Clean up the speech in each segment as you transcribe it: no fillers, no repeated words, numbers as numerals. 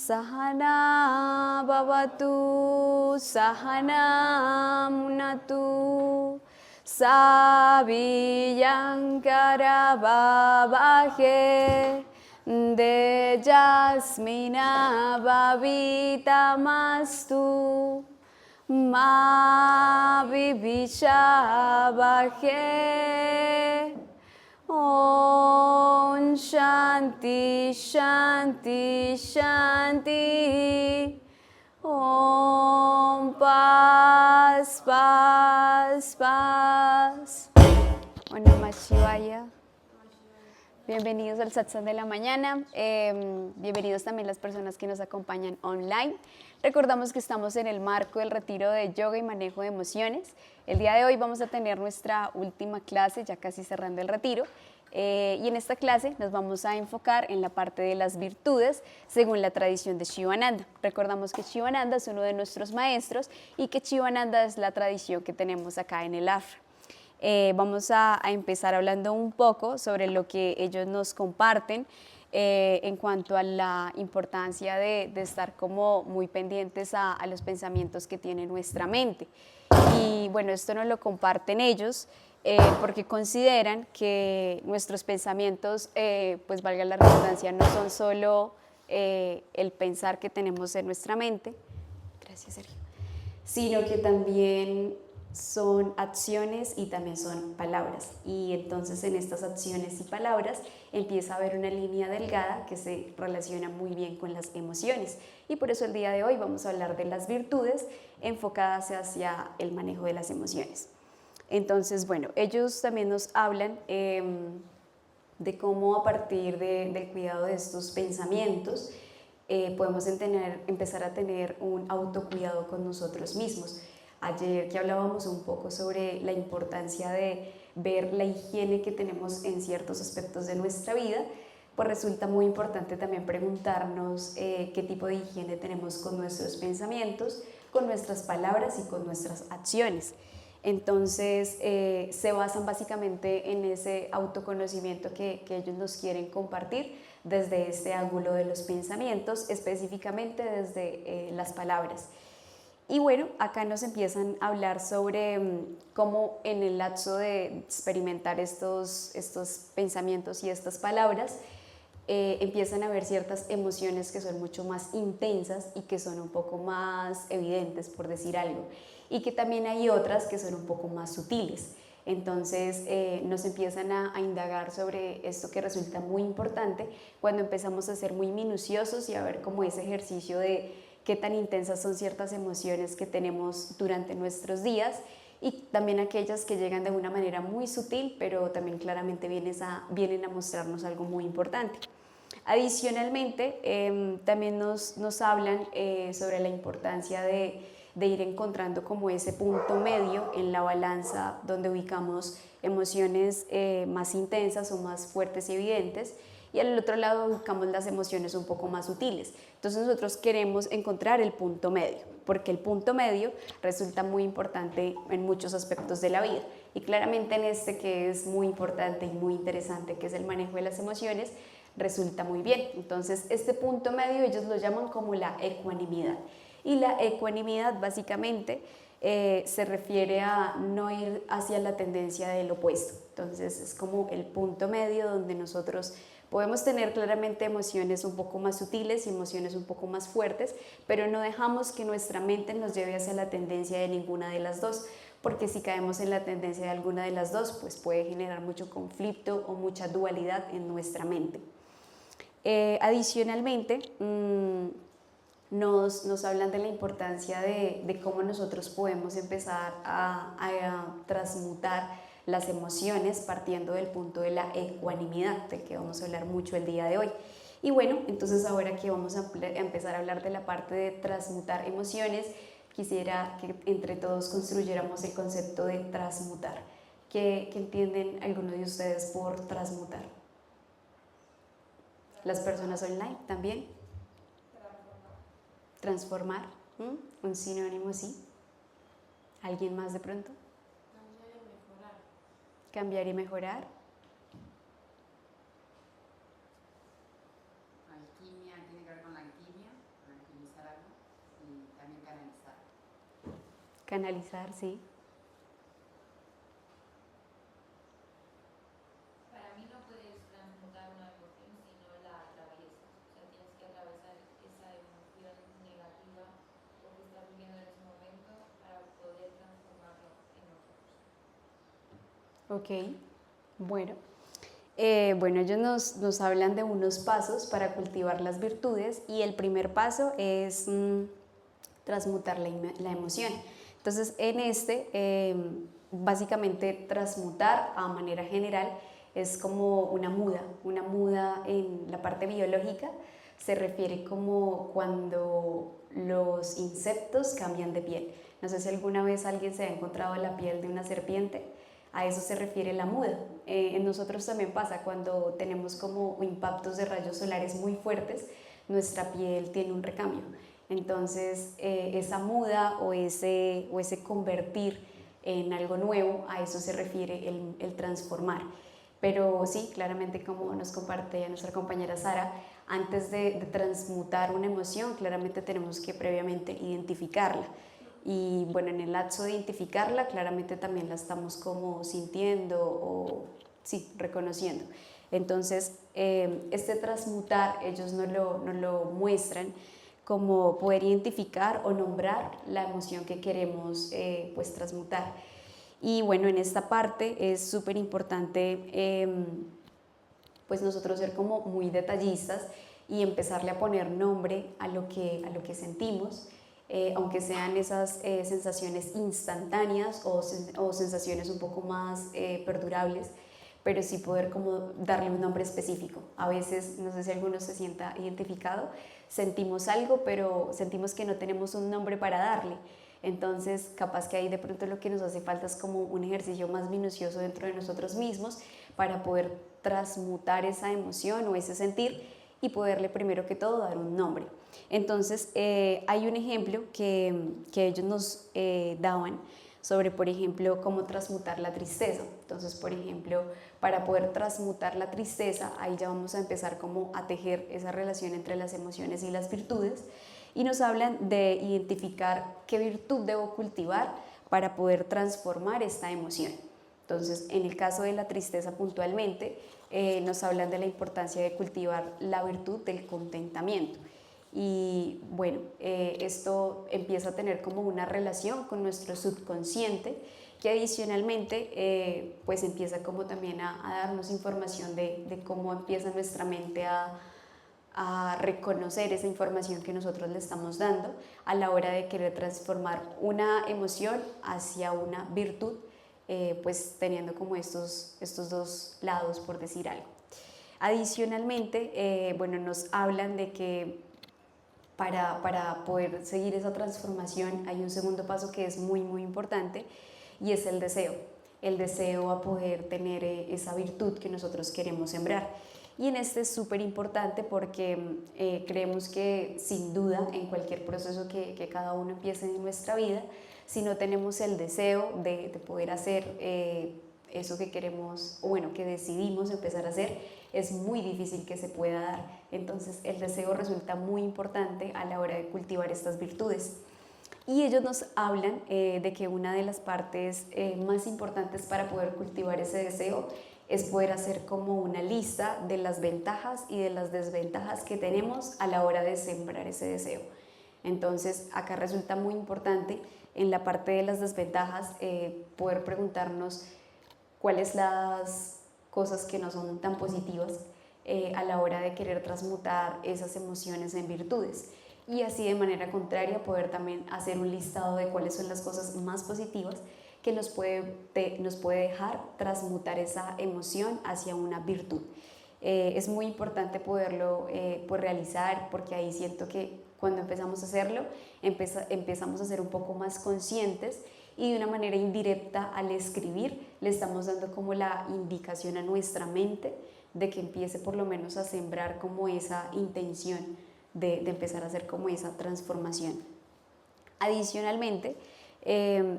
Sahana bhavatu, sahana munatu, saviyankara bhavahe, dejasmina bhavitamastu, ma vivishabhahe. Om Shanti Shanti Shanti. Om Paz Paz Paz. Om Namah Shivaya. Bienvenidos al Satsang de la mañana. Bienvenidos también las personas que nos acompañan online. Recordamos que estamos en el marco del retiro de yoga y manejo de emociones. El día de hoy vamos a tener nuestra última clase, ya casi cerrando el retiro. Y en esta clase nos vamos a enfocar en la parte de las virtudes según la tradición de Shivananda. Recordamos que Shivananda es uno de nuestros maestros y que Shivananda es la tradición que tenemos acá en el Ashram. Vamos a empezar hablando un poco sobre lo que ellos nos comparten en cuanto a la importancia de estar como muy pendientes a los pensamientos que tiene nuestra mente. Y bueno, esto nos lo comparten ellos porque consideran que nuestros pensamientos, pues valga la redundancia, no son solo el pensar que tenemos en nuestra mente, gracias Sergio, sino que también son acciones y también son palabras. Y entonces en estas acciones y palabras empieza a haber una línea delgada que se relaciona muy bien con las emociones. Y por eso el día de hoy vamos a hablar de las virtudes enfocadas hacia el manejo de las emociones. Entonces, bueno, ellos también nos hablan de cómo a partir del cuidado de estos pensamientos podemos empezar a tener un autocuidado con nosotros mismos. Ayer que hablábamos un poco sobre la importancia de ver la higiene que tenemos en ciertos aspectos de nuestra vida, pues resulta muy importante también preguntarnos qué tipo de higiene tenemos con nuestros pensamientos, con nuestras palabras y con nuestras acciones. Entonces se basan básicamente en ese autoconocimiento que ellos nos quieren compartir desde este ángulo de los pensamientos, específicamente desde las palabras. Y bueno, acá nos empiezan a hablar sobre cómo en el lapso de experimentar estos pensamientos y estas palabras, empiezan a haber ciertas emociones que son mucho más intensas y que son un poco más evidentes, por decir algo, y que también hay otras que son un poco más sutiles. Entonces nos empiezan a indagar sobre esto que resulta muy importante cuando empezamos a ser muy minuciosos y a ver como ese ejercicio de qué tan intensas son ciertas emociones que tenemos durante nuestros días y también aquellas que llegan de una manera muy sutil, pero también claramente vienen a mostrarnos algo muy importante. Adicionalmente, también nos hablan sobre la importancia de ir encontrando como ese punto medio en la balanza donde ubicamos emociones más intensas o más fuertes y evidentes, y al otro lado buscamos las emociones un poco más sutiles. Entonces nosotros queremos encontrar el punto medio, porque el punto medio resulta muy importante en muchos aspectos de la vida. Y claramente en este que es muy importante y muy interesante, que es el manejo de las emociones, resulta muy bien. Entonces este punto medio ellos lo llaman como la ecuanimidad. Y la ecuanimidad básicamente se refiere a no ir hacia la tendencia del opuesto. Entonces es como el punto medio donde nosotros podemos tener claramente emociones un poco más sutiles y emociones un poco más fuertes, pero no dejamos que nuestra mente nos lleve hacia la tendencia de ninguna de las dos, porque si caemos en la tendencia de alguna de las dos, pues puede generar mucho conflicto o mucha dualidad en nuestra mente. Adicionalmente, nos hablan de la importancia de cómo nosotros podemos empezar a transmutar las emociones partiendo del punto de la ecuanimidad, del que vamos a hablar mucho el día de hoy. Y bueno, entonces ahora que vamos a empezar a hablar de la parte de transmutar emociones, quisiera que entre todos construyéramos el concepto de transmutar. ¿Qué entienden algunos de ustedes por transmutar? Las personas online también. Transformar, un sinónimo, sí. ¿Alguien más de pronto? Cambiar y mejorar. Cambiar y mejorar. Alquimia, tiene que ver con la alquimia. canalizar, sí. Para mí no puedes transmutar una emoción si no la atraviesas. O sea, tienes que atravesar esa emoción negativa o que estás viviendo en ese momento para poder transformarlo en otra cosa. Ok, bueno. Bueno, ellos nos hablan de unos pasos para cultivar las virtudes y el primer paso es transmutar la emoción. Entonces, en básicamente transmutar a manera general es como una muda en la parte biológica, se refiere como cuando los insectos cambian de piel. No sé si alguna vez alguien se ha encontrado la piel de una serpiente, a eso se refiere la muda. En nosotros también pasa cuando tenemos como impactos de rayos solares muy fuertes, nuestra piel tiene un recambio. Entonces, esa muda o ese convertir en algo nuevo, a eso se refiere el transformar. Pero sí, claramente como nos comparte nuestra compañera Sara, antes de transmutar una emoción, claramente tenemos que previamente identificarla. Y bueno, en el lapso de identificarla, claramente también la estamos como sintiendo o sí, reconociendo. Entonces, este transmutar, ellos nos lo muestran como poder identificar o nombrar la emoción que queremos pues transmutar. Y bueno, en esta parte es súper importante pues nosotros ser como muy detallistas y empezarle a poner nombre a lo que sentimos, aunque sean esas sensaciones instantáneas o sensaciones un poco más perdurables, pero sí poder como darle un nombre específico. A veces, no sé si alguno se sienta identificado, sentimos algo, pero sentimos que no tenemos un nombre para darle. Entonces, capaz que ahí de pronto lo que nos hace falta es como un ejercicio más minucioso dentro de nosotros mismos para poder transmutar esa emoción o ese sentir y poderle primero que todo dar un nombre. Entonces, hay un ejemplo que ellos nos daban sobre, por ejemplo, cómo transmutar la tristeza. Entonces, por ejemplo, para poder transmutar la tristeza, ahí ya vamos a empezar como a tejer esa relación entre las emociones y las virtudes, y nos hablan de identificar qué virtud debo cultivar para poder transformar esta emoción. Entonces, en el caso de la tristeza puntualmente, nos hablan de la importancia de cultivar la virtud del contentamiento. Y bueno, esto empieza a tener como una relación con nuestro subconsciente, que adicionalmente pues empieza como también a darnos información de cómo empieza nuestra mente a reconocer esa información que nosotros le estamos dando a la hora de querer transformar una emoción hacia una virtud, pues teniendo como estos dos lados, por decir algo. Adicionalmente, bueno, nos hablan de que para poder seguir esa transformación hay un segundo paso que es muy, muy importante, y es el deseo a poder tener esa virtud que nosotros queremos sembrar. Y en este es súper importante porque creemos que sin duda en cualquier proceso que cada uno empiece en nuestra vida, si no tenemos el deseo de poder hacer eso que queremos, o bueno, que decidimos empezar a hacer, es muy difícil que se pueda dar. Entonces el deseo resulta muy importante a la hora de cultivar estas virtudes. Y ellos nos hablan de que una de las partes más importantes para poder cultivar ese deseo es poder hacer como una lista de las ventajas y de las desventajas que tenemos a la hora de sembrar ese deseo. Entonces, acá resulta muy importante en la parte de las desventajas poder preguntarnos cuáles las cosas que no son tan positivas a la hora de querer transmutar esas emociones en virtudes. Y así de manera contraria poder también hacer un listado de cuáles son las cosas más positivas que nos puede dejar transmutar esa emoción hacia una virtud. Es muy importante poderlo pues realizar, porque ahí siento que cuando empezamos a hacerlo empezamos a ser un poco más conscientes, y de una manera indirecta al escribir le estamos dando como la indicación a nuestra mente de que empiece por lo menos a sembrar como esa intención de empezar a hacer como esa transformación. Adicionalmente,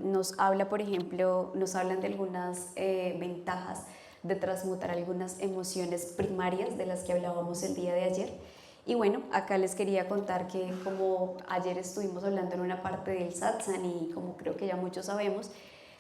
nos habla, por ejemplo, nos hablan de algunas ventajas de transmutar algunas emociones primarias de las que hablábamos el día de ayer, Y bueno, acá les quería contar que como ayer estuvimos hablando en una parte del satsang y como creo que ya muchos sabemos,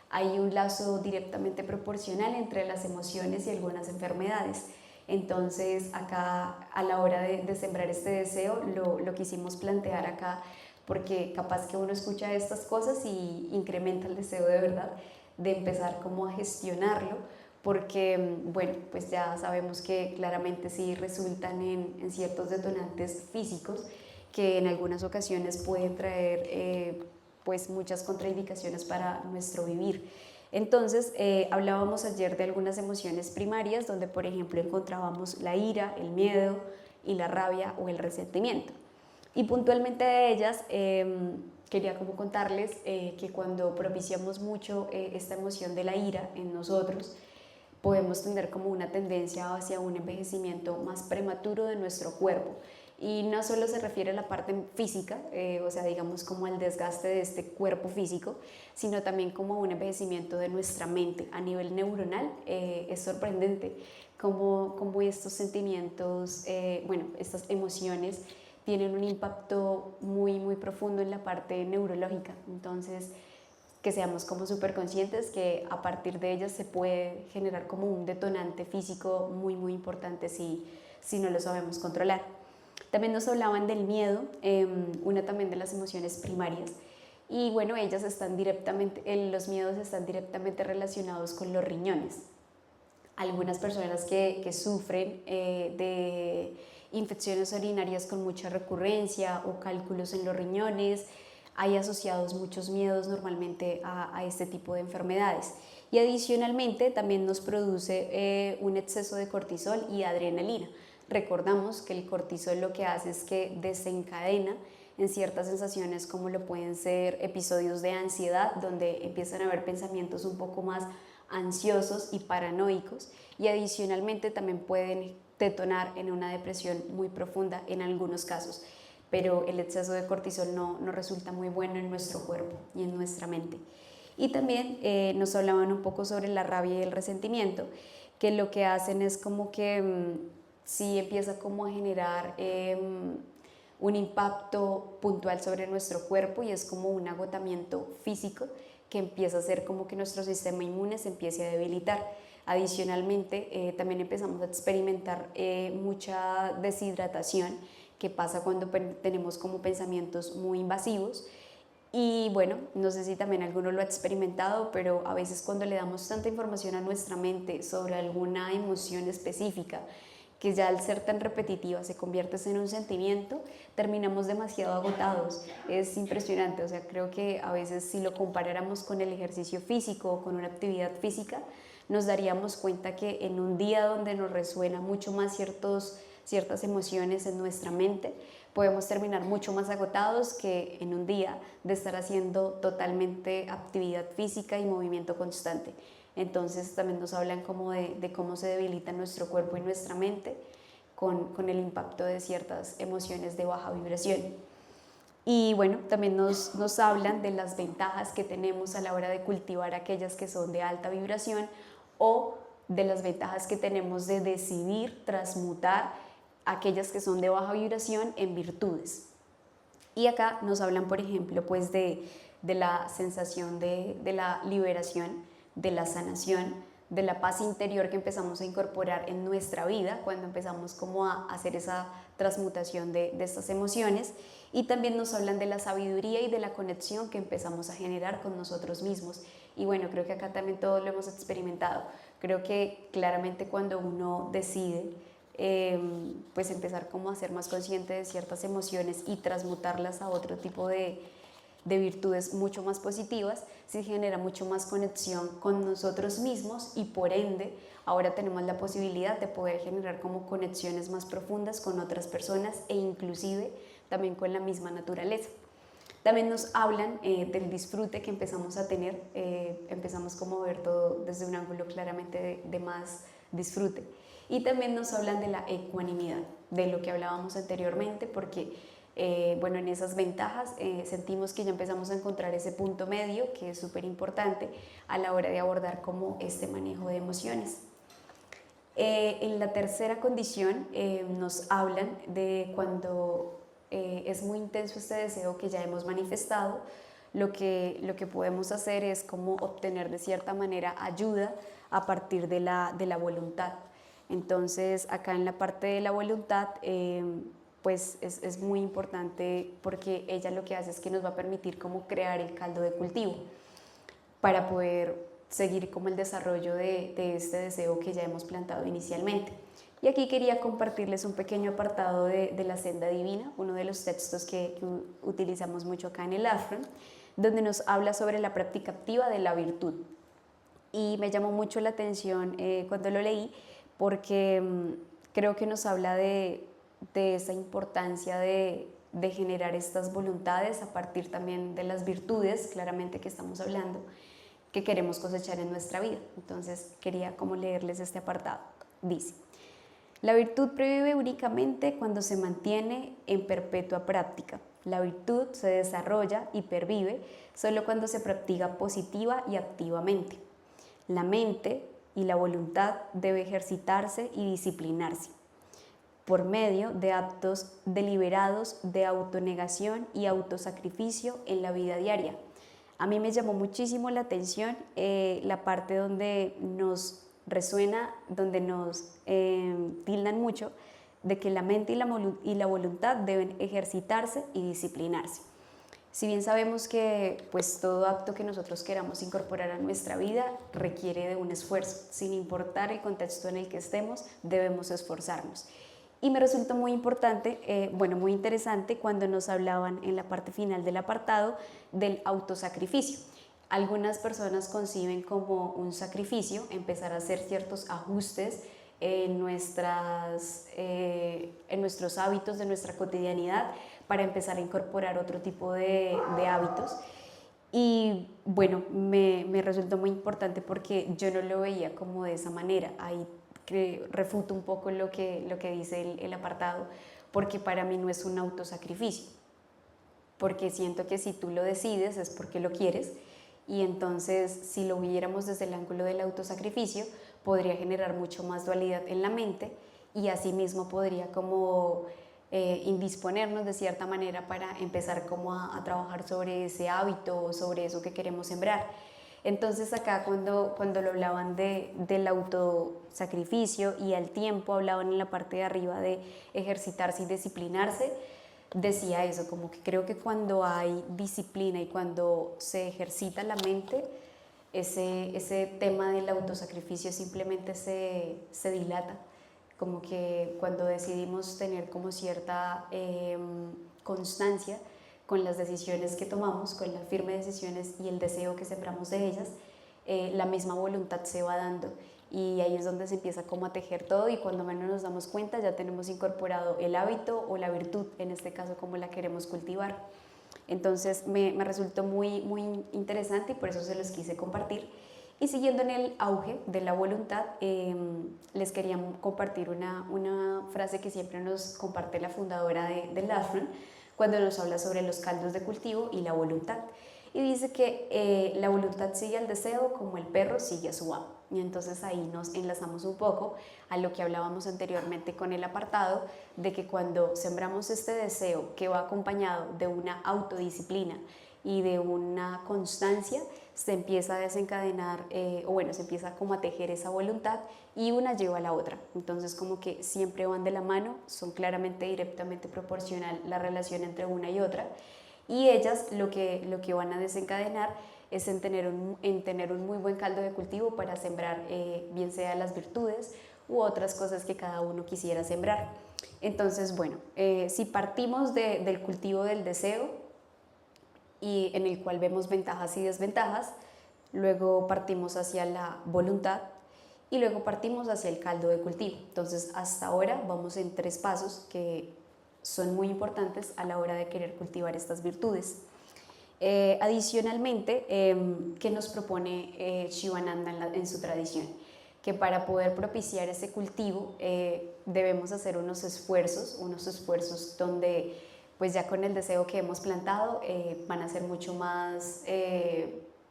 hay un lazo directamente proporcional entre las emociones y algunas enfermedades. Entonces acá a la hora de sembrar este deseo lo quisimos plantear acá porque capaz que uno escucha estas cosas y incrementa el deseo de verdad de empezar como a gestionarlo, porque bueno, pues ya sabemos que claramente sí resultan en ciertos detonantes físicos que en algunas ocasiones pueden traer pues muchas contraindicaciones para nuestro vivir. Entonces, hablábamos ayer de algunas emociones primarias, donde por ejemplo encontrábamos la ira, el miedo y la rabia o el resentimiento. Y puntualmente de ellas, quería como contarles que cuando propiciamos mucho esta emoción de la ira en nosotros, podemos tener como una tendencia hacia un envejecimiento más prematuro de nuestro cuerpo. Y no solo se refiere a la parte física, o sea, digamos como al desgaste de este cuerpo físico, sino también como a un envejecimiento de nuestra mente. A nivel neuronal es sorprendente cómo estos sentimientos, bueno, estas emociones tienen un impacto muy, muy profundo en la parte neurológica. Entonces, que seamos como súper conscientes que a partir de ellas se puede generar como un detonante físico muy, muy importante si no lo sabemos controlar. También nos hablaban del miedo, una también de las emociones primarias. Y bueno, ellas están directamente, los miedos están directamente relacionados con los riñones. Algunas personas que sufren de infecciones urinarias con mucha recurrencia o cálculos en los riñones, hay asociados muchos miedos normalmente a este tipo de enfermedades. Y adicionalmente también nos produce un exceso de cortisol y adrenalina. Recordamos que el cortisol lo que hace es que desencadena en ciertas sensaciones como lo pueden ser episodios de ansiedad, donde empiezan a haber pensamientos un poco más ansiosos y paranoicos, y adicionalmente también pueden detonar en una depresión muy profunda en algunos casos, pero el exceso de cortisol no resulta muy bueno en nuestro cuerpo y en nuestra mente. Y también nos hablaban un poco sobre la rabia y el resentimiento, que lo que hacen es como que sí empieza como a generar un impacto puntual sobre nuestro cuerpo y es como un agotamiento físico que empieza a hacer como que nuestro sistema inmune se empiece a debilitar. Adicionalmente, también empezamos a experimentar mucha deshidratación que pasa cuando tenemos como pensamientos muy invasivos. Y bueno, no sé si también alguno lo ha experimentado, pero a veces cuando le damos tanta información a nuestra mente sobre alguna emoción específica, que ya al ser tan repetitiva se convierte en un sentimiento, terminamos demasiado agotados. Es impresionante, o sea, creo que a veces si lo comparáramos con el ejercicio físico o con una actividad física, nos daríamos cuenta que en un día donde nos resuena mucho más ciertas emociones en nuestra mente, podemos terminar mucho más agotados que en un día de estar haciendo totalmente actividad física y movimiento constante. Entonces también nos hablan como de cómo se debilita nuestro cuerpo y nuestra mente con el impacto de ciertas emociones de baja vibración. Y bueno, también nos hablan de las ventajas que tenemos a la hora de cultivar aquellas que son de alta vibración o de las ventajas que tenemos de decidir transmutar aquellas que son de baja vibración en virtudes. Y acá nos hablan, por ejemplo, pues de la sensación de la liberación, de la sanación, de la paz interior que empezamos a incorporar en nuestra vida cuando empezamos como a hacer esa transmutación de estas emociones. Y también nos hablan de la sabiduría y de la conexión que empezamos a generar con nosotros mismos. Y bueno, creo que acá también todos lo hemos experimentado. Creo que claramente cuando uno decide pues empezar como a ser más consciente de ciertas emociones y transmutarlas a otro tipo de virtudes mucho más positivas, se genera mucho más conexión con nosotros mismos y por ende ahora tenemos la posibilidad de poder generar como conexiones más profundas con otras personas e inclusive también con la misma naturaleza. También nos hablan del disfrute que empezamos a tener, empezamos como a ver todo desde un ángulo claramente de más disfrute. Y también nos hablan de la ecuanimidad, de lo que hablábamos anteriormente, porque bueno, en esas ventajas sentimos que ya empezamos a encontrar ese punto medio que es súper importante a la hora de abordar como este manejo de emociones. En la tercera condición nos hablan de cuando es muy intenso este deseo que ya hemos manifestado, lo que podemos hacer es como obtener de cierta manera ayuda a partir de la voluntad. Entonces acá en la parte de la voluntad pues es muy importante porque ella lo que hace es que nos va a permitir como crear el caldo de cultivo para poder seguir como el desarrollo de este deseo que ya hemos plantado inicialmente. Y aquí quería compartirles un pequeño apartado de la Senda Divina, uno de los textos que utilizamos mucho acá en el ashram, donde nos habla sobre la práctica activa de la virtud. Y me llamó mucho la atención cuando lo leí porque creo que nos habla de esa importancia de generar estas voluntades a partir también de las virtudes, claramente que estamos hablando, que queremos cosechar en nuestra vida. Entonces quería como leerles este apartado. Dice: la virtud previve únicamente cuando se mantiene en perpetua práctica. La virtud se desarrolla y pervive solo cuando se practica positiva y activamente. La mente y la voluntad debe ejercitarse y disciplinarse por medio de actos deliberados de autonegación y autosacrificio en la vida diaria. A mí me llamó muchísimo la atención la parte donde nos resuena, donde nos tildan mucho de que la mente y la voluntad deben ejercitarse y disciplinarse. Si bien sabemos que pues, todo acto que nosotros queramos incorporar a nuestra vida requiere de un esfuerzo, sin importar el contexto en el que estemos, debemos esforzarnos. Y me resultó muy importante, muy interesante cuando nos hablaban en la parte final del apartado del autosacrificio. Algunas personas conciben como un sacrificio empezar a hacer ciertos ajustes en nuestros hábitos de nuestra cotidianidad para empezar a incorporar otro tipo de hábitos. Y bueno, me resultó muy importante porque yo no lo veía como de esa manera. Ahí refuto un poco lo que dice el apartado, porque para mí no es un autosacrificio, porque siento que si tú lo decides es porque lo quieres, y entonces si lo viéramos desde el ángulo del autosacrificio podría generar mucho más dualidad en la mente y asimismo podría como indisponernos de cierta manera para empezar como a trabajar sobre ese hábito o sobre eso que queremos sembrar. Entonces acá cuando lo hablaban del autosacrificio y al tiempo hablaban en la parte de arriba de ejercitarse y disciplinarse, decía eso, como que creo que cuando hay disciplina y cuando se ejercita la mente, ese tema del autosacrificio simplemente se dilata, como que cuando decidimos tener como cierta constancia con las decisiones que tomamos, con las firmes decisiones y el deseo que sembramos de ellas, la misma voluntad se va dando y ahí es donde se empieza como a tejer todo y cuando menos nos damos cuenta ya tenemos incorporado el hábito o la virtud, en este caso como la queremos cultivar. Entonces me resultó muy interesante y por eso se los quise compartir. Y siguiendo en el auge de la voluntad, les quería compartir una frase que siempre nos comparte la fundadora del ashram cuando nos habla sobre los caldos de cultivo y la voluntad. Y dice que la voluntad sigue al deseo como el perro sigue a su amo. Y entonces ahí nos enlazamos un poco a lo que hablábamos anteriormente con el apartado de que cuando sembramos este deseo que va acompañado de una autodisciplina y de una constancia, se empieza a desencadenar, se empieza como a tejer esa voluntad y una lleva a la otra. Entonces como que siempre van de la mano, son claramente directamente proporcional la relación entre una y otra y ellas lo que van a desencadenar es en tener un muy buen caldo de cultivo para sembrar bien sea las virtudes u otras cosas que cada uno quisiera sembrar. Entonces bueno, si partimos del cultivo del deseo, y en el cual vemos ventajas y desventajas, luego partimos hacia la voluntad y luego partimos hacia el caldo de cultivo. Entonces hasta ahora vamos en 3 pasos que son muy importantes a la hora de querer cultivar estas virtudes. Adicionalmente, ¿qué nos propone Shivananda en su tradición? Que para poder propiciar ese cultivo debemos hacer unos esfuerzos donde pues ya con el deseo que hemos plantado van a ser mucho más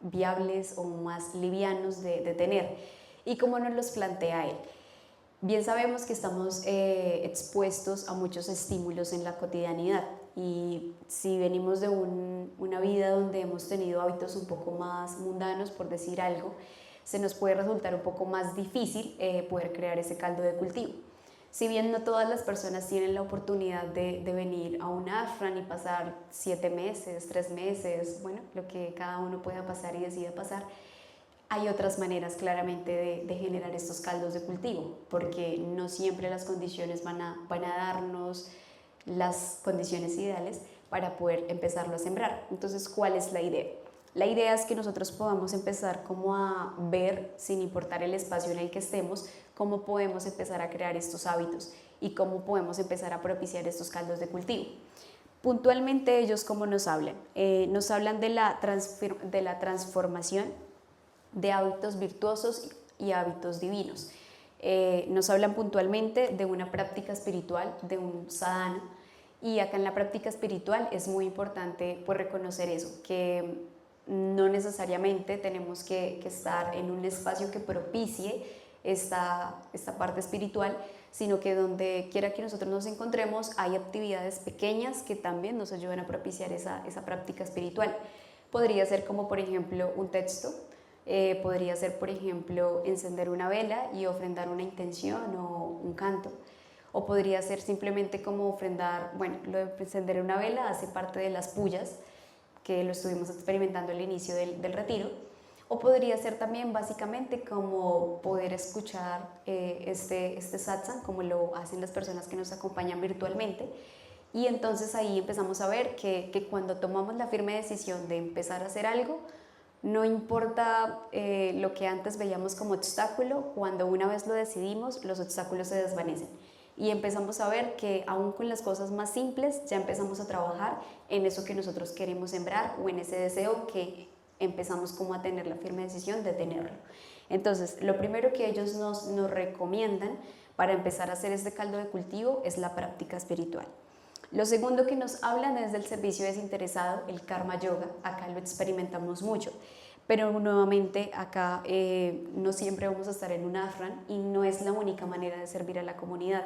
viables o más livianos de tener. ¿Y cómo nos los plantea él? Bien sabemos que estamos expuestos a muchos estímulos en la cotidianidad y si venimos de una vida donde hemos tenido hábitos un poco más mundanos, por decir algo, se nos puede resultar un poco más difícil poder crear ese caldo de cultivo. Si bien no todas las personas tienen la oportunidad de venir a un ashram y pasar 7 meses, 3 meses, bueno, lo que cada uno pueda pasar y decida pasar, hay otras maneras claramente de generar estos caldos de cultivo, porque no siempre las condiciones van a darnos las condiciones ideales para poder empezarlo a sembrar. Entonces, ¿cuál es la idea? La idea es que nosotros podamos empezar como a ver, sin importar el espacio en el que estemos, cómo podemos empezar a crear estos hábitos y cómo podemos empezar a propiciar estos caldos de cultivo. Puntualmente ellos, ¿cómo nos hablan? Nos hablan de la transformación de hábitos virtuosos y hábitos divinos. Nos hablan puntualmente de una práctica espiritual, de un sadhana, y acá en la práctica espiritual es muy importante pues reconocer eso, que no necesariamente tenemos que estar en un espacio que propicie esta parte espiritual, sino que donde quiera que nosotros nos encontremos hay actividades pequeñas que también nos ayudan a propiciar esa práctica espiritual. Podría ser como por ejemplo un texto, podría ser por ejemplo encender una vela y ofrendar una intención o un canto, o podría ser simplemente como ofrendar, bueno, lo de encender una vela hace parte de las puyas, que lo estuvimos experimentando al inicio del retiro, o podría ser también básicamente como poder escuchar este satsang, como lo hacen las personas que nos acompañan virtualmente, y entonces ahí empezamos a ver que cuando tomamos la firme decisión de empezar a hacer algo, no importa lo que antes veíamos como obstáculo, cuando una vez lo decidimos, los obstáculos se desvanecen. Y empezamos a ver que aún con las cosas más simples ya empezamos a trabajar en eso que nosotros queremos sembrar o en ese deseo que empezamos como a tener la firme decisión de tenerlo. Entonces, lo primero que ellos nos recomiendan para empezar a hacer este caldo de cultivo es la práctica espiritual. Lo segundo que nos hablan es del servicio desinteresado, el karma yoga. Acá lo experimentamos mucho, pero nuevamente acá no siempre vamos a estar en un ashram y no es la única manera de servir a la comunidad.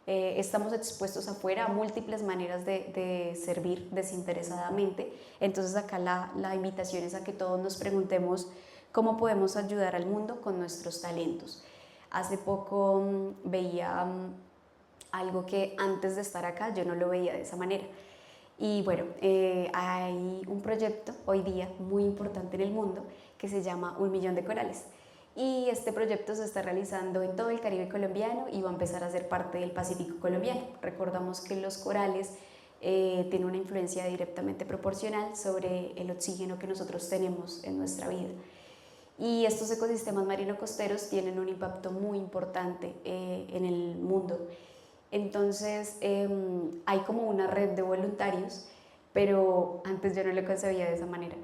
Estamos expuestos afuera a múltiples maneras de servir desinteresadamente, entonces acá la invitación es a que todos nos preguntemos cómo podemos ayudar al mundo con nuestros talentos. Hace poco veía algo que antes de estar acá yo no lo veía de esa manera. Y bueno, hay un proyecto hoy día muy importante en el mundo que se llama 1.000.000 de corales. Y este proyecto se está realizando en todo el Caribe colombiano y va a empezar a ser parte del Pacífico colombiano. Recordamos que los corales tienen una influencia directamente proporcional sobre el oxígeno que nosotros tenemos en nuestra vida. Y estos ecosistemas marino-costeros tienen un impacto muy importante en el mundo. Entonces hay como una red de voluntarios, pero antes yo no lo concebía de esa manera,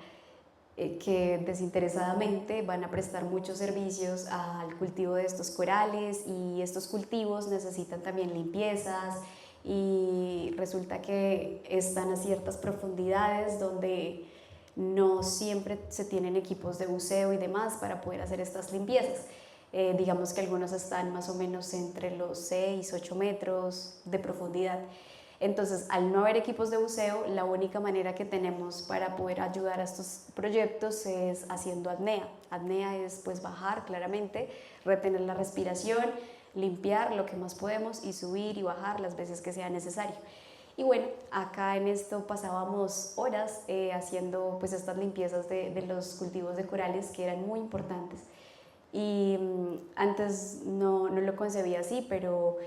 que desinteresadamente van a prestar muchos servicios al cultivo de estos corales, y estos cultivos necesitan también limpiezas y resulta que están a ciertas profundidades donde no siempre se tienen equipos de buceo y demás para poder hacer estas limpiezas. Digamos que algunos están más o menos entre los 6, 8 metros de profundidad. Entonces, al no haber equipos de buceo, la única manera que tenemos para poder ayudar a estos proyectos es haciendo apnea. Apnea es pues bajar claramente, retener la respiración, limpiar lo que más podemos y subir y bajar las veces que sea necesario. Y bueno, acá en esto pasábamos horas haciendo pues estas limpiezas de los cultivos de corales que eran muy importantes. Y antes no lo concebía así, pero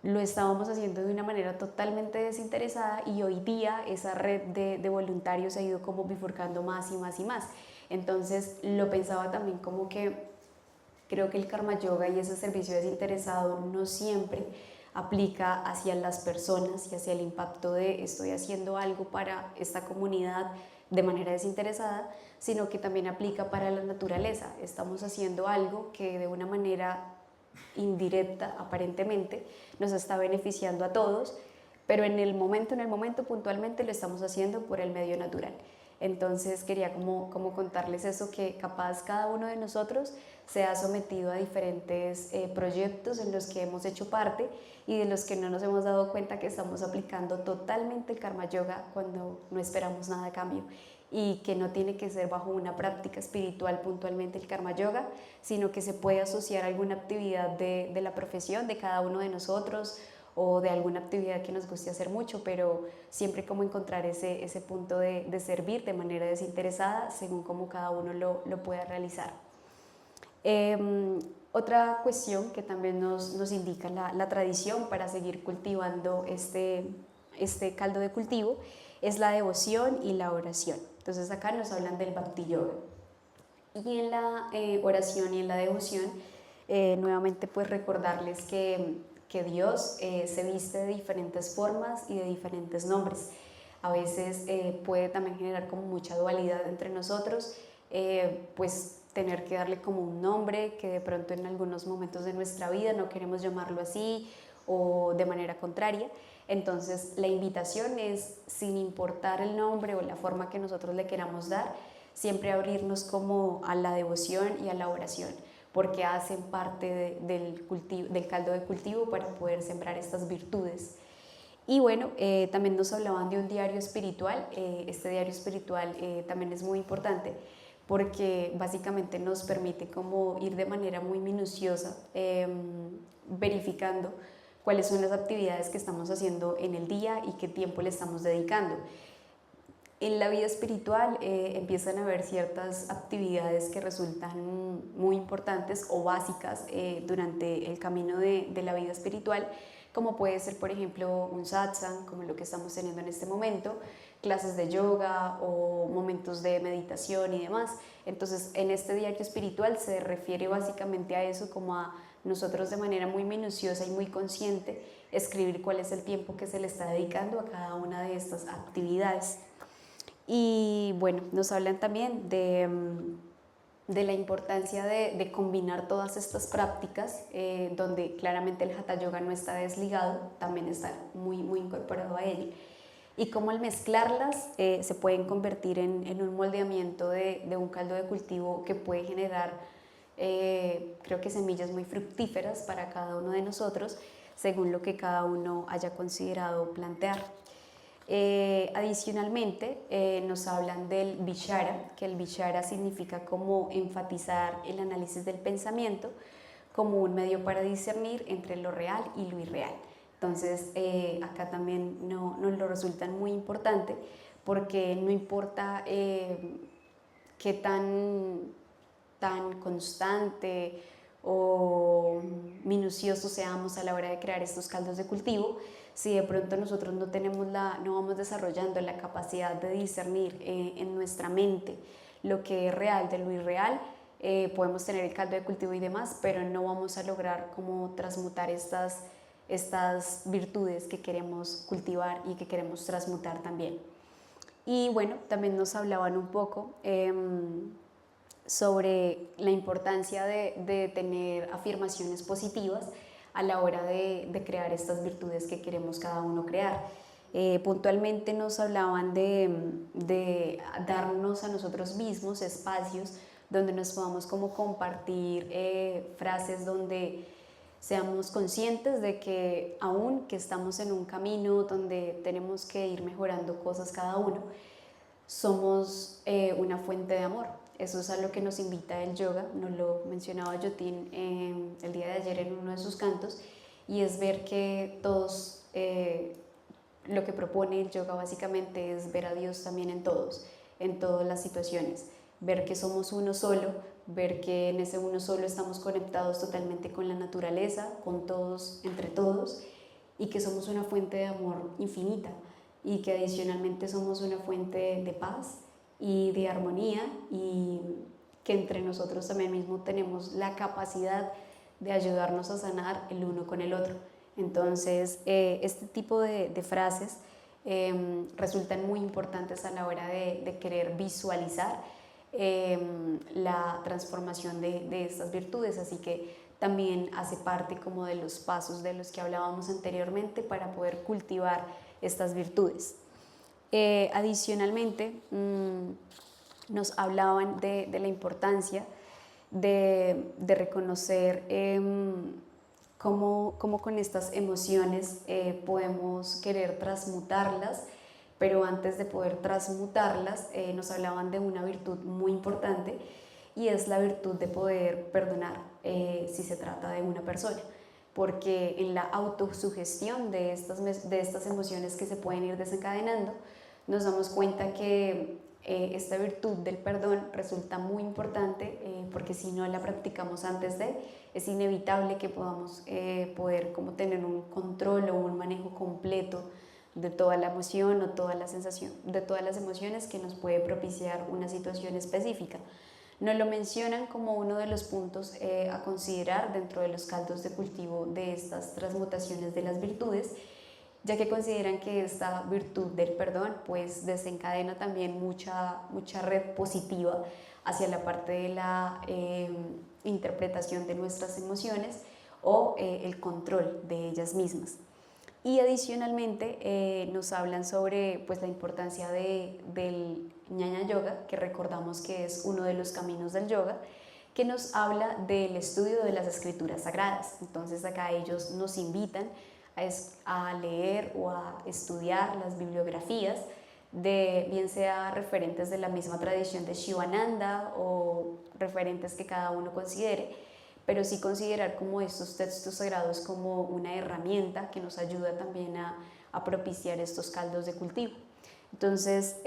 lo estábamos haciendo de una manera totalmente desinteresada, y hoy día esa red de voluntarios ha ido como bifurcando más y más y más. Entonces lo pensaba también como que creo que el karma yoga y ese servicio desinteresado no siempre aplica hacia las personas y hacia el impacto de estoy haciendo algo para esta comunidad de manera desinteresada, sino que también aplica para la naturaleza. Estamos haciendo algo que de una manera indirecta, aparentemente, nos está beneficiando a todos, pero en el momento puntualmente lo estamos haciendo por el medio natural. Entonces quería como contarles eso, que capaz cada uno de nosotros se ha sometido a diferentes proyectos en los que hemos hecho parte y de los que no nos hemos dado cuenta que estamos aplicando totalmente el Karma Yoga cuando no esperamos nada a cambio, y que no tiene que ser bajo una práctica espiritual puntualmente el Karma Yoga, sino que se puede asociar a alguna actividad de la profesión de cada uno de nosotros o de alguna actividad que nos guste hacer mucho, pero siempre como encontrar ese punto de servir de manera desinteresada según como cada uno lo pueda realizar. Otra cuestión que también nos indica la tradición para seguir cultivando este caldo de cultivo es la devoción y la oración. Entonces acá nos hablan del Bhakti Yoga. Y en la oración y en la devoción, nuevamente pues recordarles que Dios se viste de diferentes formas y de diferentes nombres. A veces puede también generar como mucha dualidad entre nosotros, pues tener que darle como un nombre que de pronto en algunos momentos de nuestra vida no queremos llamarlo así o de manera contraria. Entonces la invitación es, sin importar el nombre o la forma que nosotros le queramos dar, siempre abrirnos como a la devoción y a la oración, porque hacen parte del caldo de cultivo para poder sembrar estas virtudes. Y bueno, también nos hablaban de un diario espiritual. Este diario espiritual también es muy importante porque básicamente nos permite como ir de manera muy minuciosa verificando cuáles son las actividades que estamos haciendo en el día y qué tiempo le estamos dedicando. En la vida espiritual empiezan a haber ciertas actividades que resultan muy importantes o básicas durante el camino de la vida espiritual, como puede ser, por ejemplo, un satsang, como lo que estamos teniendo en este momento, clases de yoga o momentos de meditación y demás. Entonces, en este diario espiritual se refiere básicamente a eso, como a nosotros de manera muy minuciosa y muy consciente escribir cuál es el tiempo que se le está dedicando a cada una de estas actividades. Y bueno, nos hablan también de la importancia de combinar todas estas prácticas, donde claramente el Hatha Yoga no está desligado, también está muy incorporado a él, y cómo al mezclarlas se pueden convertir en un moldeamiento de un caldo de cultivo que puede generar, creo que semillas muy fructíferas para cada uno de nosotros, según lo que cada uno haya considerado plantear. Adicionalmente, nos hablan del Vichara, que el Vichara significa como enfatizar el análisis del pensamiento como un medio para discernir entre lo real y lo irreal. Entonces, acá también nos lo resultan muy importante, porque no importa qué tan constante o minucioso seamos a la hora de crear estos caldos de cultivo, si de pronto nosotros no vamos desarrollando la capacidad de discernir en nuestra mente lo que es real de lo irreal, podemos tener el caldo de cultivo y demás, pero no vamos a lograr como transmutar estas virtudes que queremos cultivar y que queremos transmutar también. Y bueno, también nos hablaban un poco sobre la importancia de tener afirmaciones positivas a la hora de crear estas virtudes que queremos cada uno crear. Puntualmente nos hablaban de darnos a nosotros mismos espacios donde nos podamos como compartir frases donde seamos conscientes de que aún que estamos en un camino donde tenemos que ir mejorando cosas cada uno, somos una fuente de amor. Eso es a lo que nos invita el yoga, nos lo mencionaba Yotin el día de ayer en uno de sus cantos, y es ver que todos, lo que propone el yoga básicamente es ver a Dios también en todos, en todas las situaciones, ver que somos uno solo, ver que en ese uno solo estamos conectados totalmente con la naturaleza, con todos, entre todos, y que somos una fuente de amor infinita, y que adicionalmente somos una fuente de paz y de armonía, y que entre nosotros también mismo tenemos la capacidad de ayudarnos a sanar el uno con el otro. Entonces, este tipo de frases resultan muy importantes a la hora de querer visualizar la transformación de estas virtudes, así que también hace parte como de los pasos de los que hablábamos anteriormente para poder cultivar estas virtudes. Adicionalmente, nos hablaban de la importancia de reconocer cómo con estas emociones podemos querer transmutarlas, pero antes de poder transmutarlas nos hablaban de una virtud muy importante y es la virtud de poder perdonar si se trata de una persona, porque en la autosugestión de estas emociones que se pueden ir desencadenando, nos damos cuenta que esta virtud del perdón resulta muy importante porque si no la practicamos antes es inevitable que podamos poder como tener un control o un manejo completo de toda la emoción o toda la sensación, de todas las emociones que nos puede propiciar una situación específica. Nos lo mencionan como uno de los puntos a considerar dentro de los caldos de cultivo de estas transmutaciones de las virtudes, ya que consideran que esta virtud del perdón pues desencadena también mucha red positiva hacia la parte de la interpretación de nuestras emociones o el control de ellas mismas. Y adicionalmente nos hablan sobre pues, la importancia del Ñaña Yoga, que recordamos que es uno de los caminos del yoga, que nos habla del estudio de las escrituras sagradas. Entonces acá ellos nos invitan a leer o a estudiar las bibliografías de bien sea referentes de la misma tradición de Shivananda o referentes que cada uno considere, pero sí considerar como estos textos sagrados como una herramienta que nos ayuda también a propiciar estos caldos de cultivo. Entonces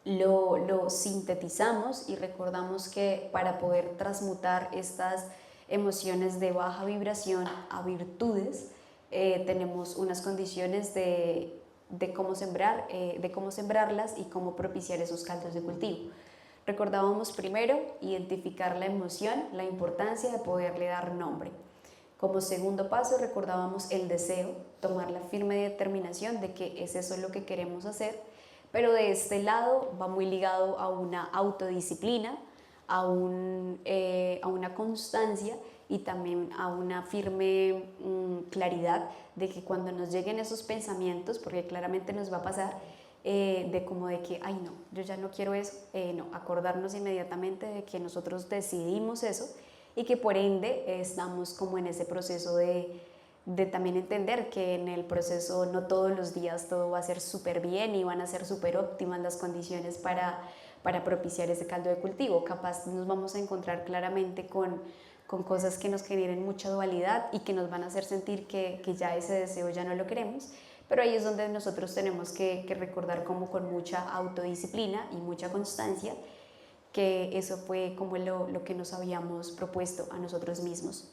lo sintetizamos y recordamos que para poder transmutar estas emociones de baja vibración a virtudes, tenemos unas condiciones de cómo sembrarlas y cómo propiciar esos caldos de cultivo. Recordábamos primero identificar la emoción, la importancia de poderle dar nombre. Como segundo paso recordábamos el deseo, tomar la firme determinación de que es eso lo que queremos hacer, pero de este lado va muy ligado a una autodisciplina, a una constancia y también a una firme claridad de que cuando nos lleguen esos pensamientos, porque claramente nos va a pasar, de que, ay no, yo ya no quiero eso, no, acordarnos inmediatamente de que nosotros decidimos eso y que por ende estamos como en ese proceso de también entender que en el proceso no todos los días todo va a ser súper bien y van a ser súper óptimas las condiciones para propiciar ese caldo de cultivo. Capaz nos vamos a encontrar claramente con cosas que nos generen mucha dualidad y que nos van a hacer sentir que ya ese deseo ya no lo queremos, pero ahí es donde nosotros tenemos que recordar como con mucha autodisciplina y mucha constancia que eso fue como lo que nos habíamos propuesto a nosotros mismos.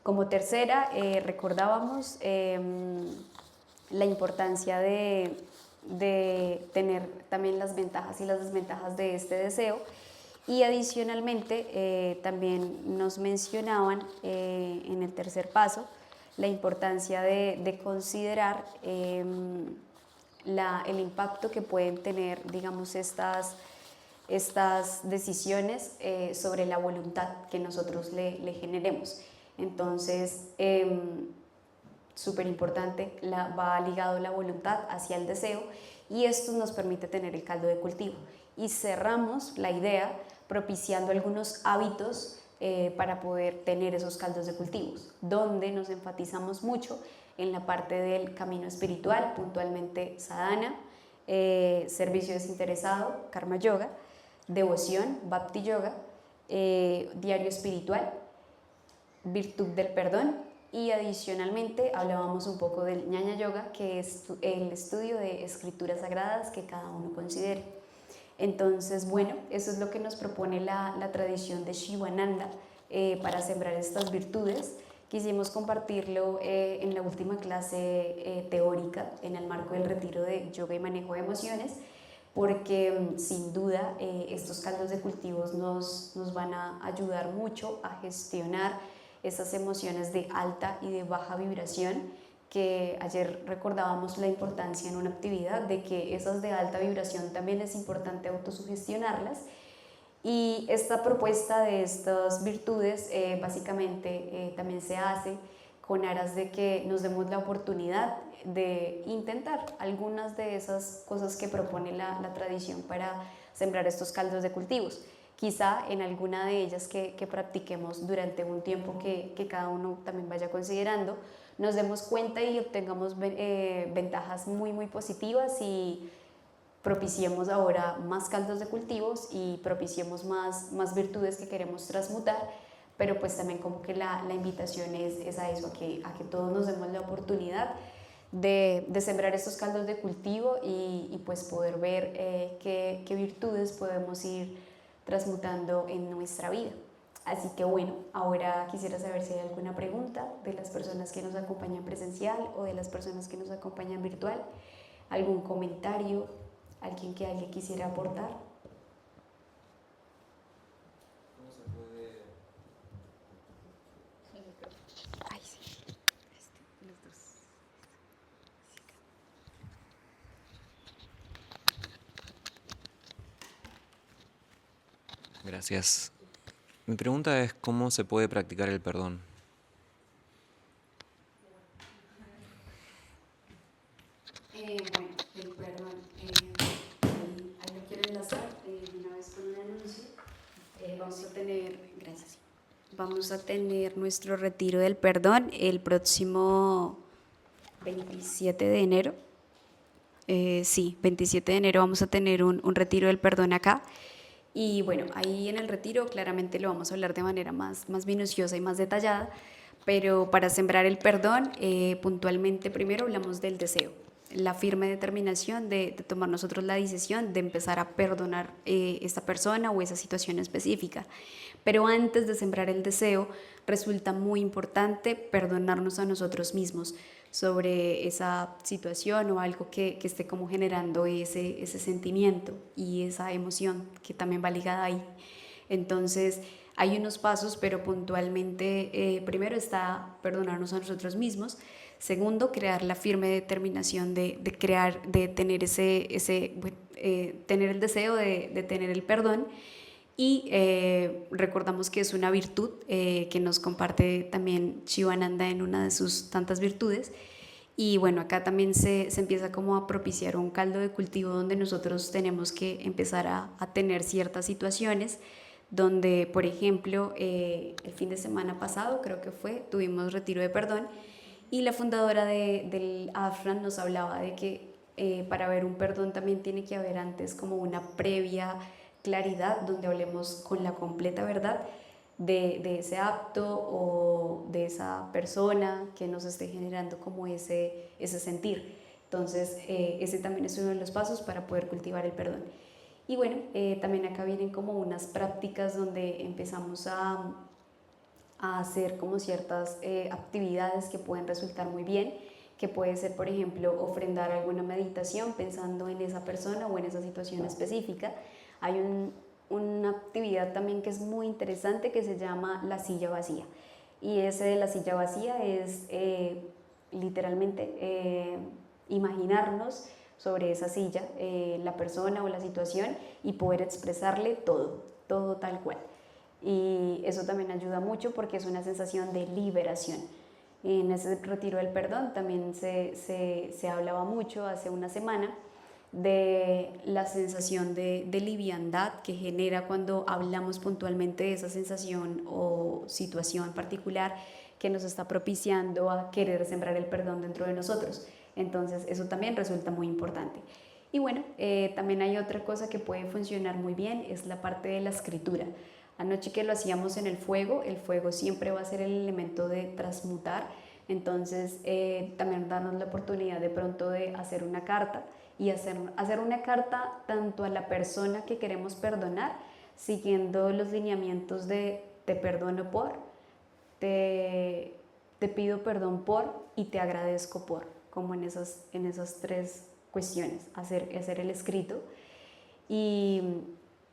Como tercera, recordábamos la importancia de tener también las ventajas y las desventajas de este deseo y adicionalmente también nos mencionaban en el tercer paso la importancia de considerar el impacto que pueden tener, digamos, estas decisiones sobre la voluntad que nosotros le generemos. Entonces, súper importante, va ligado la voluntad hacia el deseo y esto nos permite tener el caldo de cultivo. Y cerramos la idea propiciando algunos hábitos para poder tener esos caldos de cultivos, donde nos enfatizamos mucho en la parte del camino espiritual, puntualmente sadhana, servicio desinteresado, karma yoga, devoción, bhakti yoga, diario espiritual, virtud del perdón y adicionalmente hablábamos un poco del Ñaña Yoga, que es el estudio de escrituras sagradas que cada uno considere. Entonces, bueno, eso es lo que nos propone la tradición de Shivananda para sembrar estas virtudes. Quisimos compartirlo en la última clase teórica en el marco del retiro de yoga y manejo de emociones, porque sin duda estos caldos de cultivos nos van a ayudar mucho a gestionar esas emociones de alta y de baja vibración, que ayer recordábamos la importancia en una actividad de que esas de alta vibración también es importante autosugestionarlas. Y esta propuesta de estas virtudes básicamente también se hace con aras de que nos demos la oportunidad de intentar algunas de esas cosas que propone la tradición para sembrar estos caldos de cultivos. quizá en alguna de ellas que practiquemos durante un tiempo que cada uno también vaya considerando, nos demos cuenta y obtengamos ventajas muy, muy positivas y propiciemos ahora más caldos de cultivos y propiciemos más virtudes que queremos transmutar, pero pues también como que la invitación es a eso, a que todos nos demos la oportunidad de sembrar estos caldos de cultivo y pues poder ver qué virtudes podemos ir transmutando en nuestra vida. Así que bueno, ahora quisiera saber si hay alguna pregunta de las personas que nos acompañan presencial o de las personas que nos acompañan virtual, algún comentario, alguien quisiera aportar. ¿Cómo se puede? Ay, sí. Los dos. Gracias. Mi pregunta es ¿cómo se puede practicar el perdón? Bueno, el perdón, ahí lo quiero enlazar una vez con un anuncio. Vamos a tener nuestro retiro del perdón el próximo 27 de enero. Sí, 27 de enero vamos a tener un retiro del perdón acá. Y bueno, ahí en el retiro claramente lo vamos a hablar de manera más minuciosa y más detallada, pero para sembrar el perdón, puntualmente primero hablamos del deseo, la firme determinación de tomar nosotros la decisión de empezar a perdonar esta persona o esa situación específica. Pero antes de sembrar el deseo, resulta muy importante perdonarnos a nosotros mismos sobre esa situación o algo que esté como generando ese sentimiento y esa emoción que también va ligada ahí. Entonces, hay unos pasos, pero puntualmente primero está perdonarnos a nosotros mismos. Segundo, crear la firme determinación de tener tener el deseo de tener el perdón. Y recordamos que es una virtud que nos comparte también Shivananda en una de sus tantas virtudes. Y bueno, acá también se empieza como a propiciar un caldo de cultivo donde nosotros tenemos que empezar a tener ciertas situaciones donde, por ejemplo, el fin de semana pasado, creo que tuvimos retiro de perdón y la fundadora del AFRAN nos hablaba de que para ver un perdón también tiene que haber antes como una previa claridad donde hablemos con la completa verdad de ese acto o de esa persona que nos esté generando como ese sentir. Entonces, ese también es uno de los pasos para poder cultivar el perdón. Y bueno, también acá vienen como unas prácticas donde empezamos a hacer como ciertas actividades que pueden resultar muy bien, que puede ser, por ejemplo, ofrendar alguna meditación pensando en esa persona o en esa situación específica. Hay una actividad también que es muy interesante que se llama la silla vacía. Y ese de la silla vacía es literalmente imaginarnos sobre esa silla la persona o la situación y poder expresarle todo tal cual. Y eso también ayuda mucho porque es una sensación de liberación. En ese retiro del perdón también se hablaba mucho hace una semana de la sensación de liviandad que genera cuando hablamos puntualmente de esa sensación o situación particular que nos está propiciando a querer sembrar el perdón dentro de nosotros. Entonces eso también resulta muy importante. Y bueno, también hay otra cosa que puede funcionar muy bien, es la parte de la escritura. Anoche que lo hacíamos en el fuego siempre va a ser el elemento de transmutar, entonces también darnos la oportunidad de pronto de hacer una carta y hacer una carta tanto a la persona que queremos perdonar, siguiendo los lineamientos de te perdono por, te pido perdón por y te agradezco por, como en esas tres cuestiones, hacer el escrito y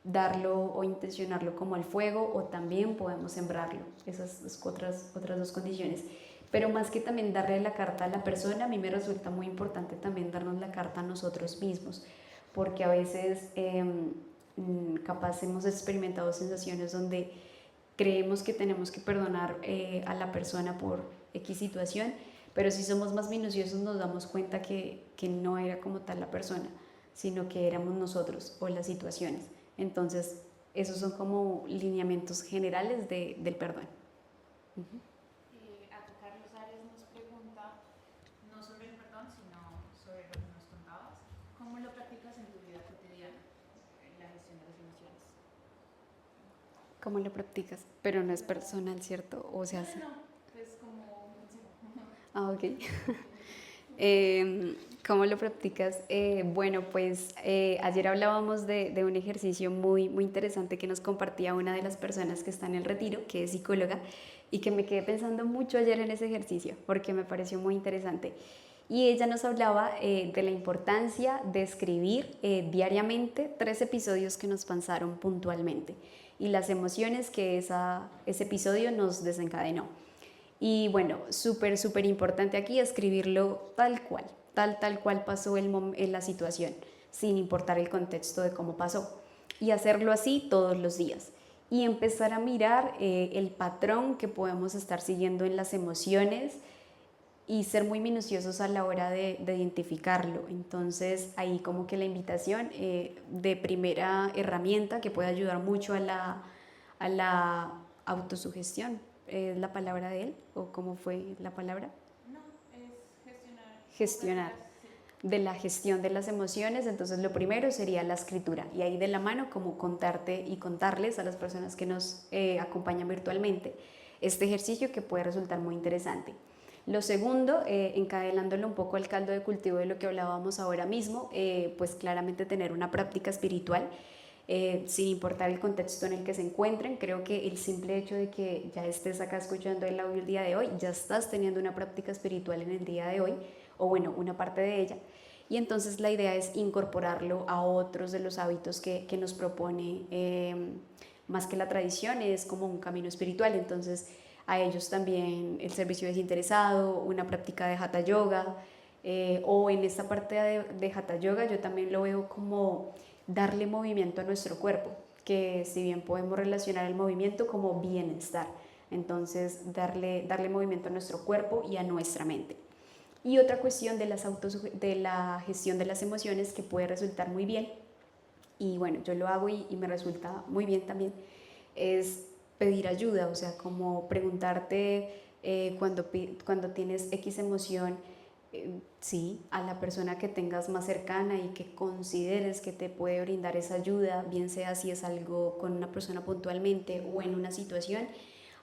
darlo o intencionarlo como al fuego o también podemos sembrarlo, esas otras dos condiciones. Pero más que también darle la carta a la persona, a mí me resulta muy importante también darnos la carta a nosotros mismos, porque a veces capaz hemos experimentado sensaciones donde creemos que tenemos que perdonar a la persona por X situación, pero si somos más minuciosos nos damos cuenta que no era como tal la persona, sino que éramos nosotros o las situaciones. Entonces Esos son como lineamientos generales del perdón. Acá Carlos Ares nos pregunta, no sobre el perdón, sino sobre lo que nos contabas. ¿Cómo lo practicas en tu vida cotidiana, en la gestión de las emociones? ¿Cómo lo practicas? Pero no es personal, ¿cierto? O sea, No, pues como un consejo. ok. ¿Cómo lo practicas? Bueno, pues ayer hablábamos de un ejercicio muy, muy interesante que nos compartía una de las personas que está en el retiro, que es psicóloga, y que me quedé pensando mucho ayer en ese ejercicio, porque me pareció muy interesante. Y ella nos hablaba de la importancia de escribir diariamente 3 episodios que nos pasaron puntualmente y las emociones que ese episodio nos desencadenó. Y bueno, súper, súper importante aquí escribirlo tal cual, tal cual pasó en la situación, sin importar el contexto de cómo pasó. Y hacerlo así todos los días. Y empezar a mirar el patrón que podemos estar siguiendo en las emociones y ser muy minuciosos a la hora de identificarlo. Entonces ahí como que la invitación de primera herramienta que puede ayudar mucho a la autosugestión. ¿Es la palabra de él? ¿O cómo fue la palabra? No, es gestionar. Gestionar. Sí. De la gestión de las emociones. Entonces lo primero sería la escritura. Y ahí de la mano como contarte y contarles a las personas que nos acompañan virtualmente este ejercicio que puede resultar muy interesante. Lo segundo, encadenándolo un poco al caldo de cultivo de lo que hablábamos ahora mismo, pues claramente tener una práctica espiritual. Sin importar el contexto en el que se encuentren, creo que el simple hecho de que ya estés acá escuchando el audio el día de hoy, ya estás teniendo una práctica espiritual en el día de hoy, o bueno, una parte de ella. Y entonces la idea es incorporarlo a otros de los hábitos que nos propone, más que la tradición, es como un camino espiritual. Entonces a ellos también el servicio desinteresado, una práctica de Hatha Yoga, o en esta parte de Hatha Yoga yo también lo veo como darle movimiento a nuestro cuerpo, que si bien podemos relacionar el movimiento como bienestar, entonces darle movimiento a nuestro cuerpo y a nuestra mente. Y otra cuestión de la gestión de las emociones que puede resultar muy bien, y bueno, yo lo hago y me resulta muy bien también, es pedir ayuda, o sea, como preguntarte cuando tienes X emoción, sí, a la persona que tengas más cercana y que consideres que te puede brindar esa ayuda, bien sea si es algo con una persona puntualmente o en una situación,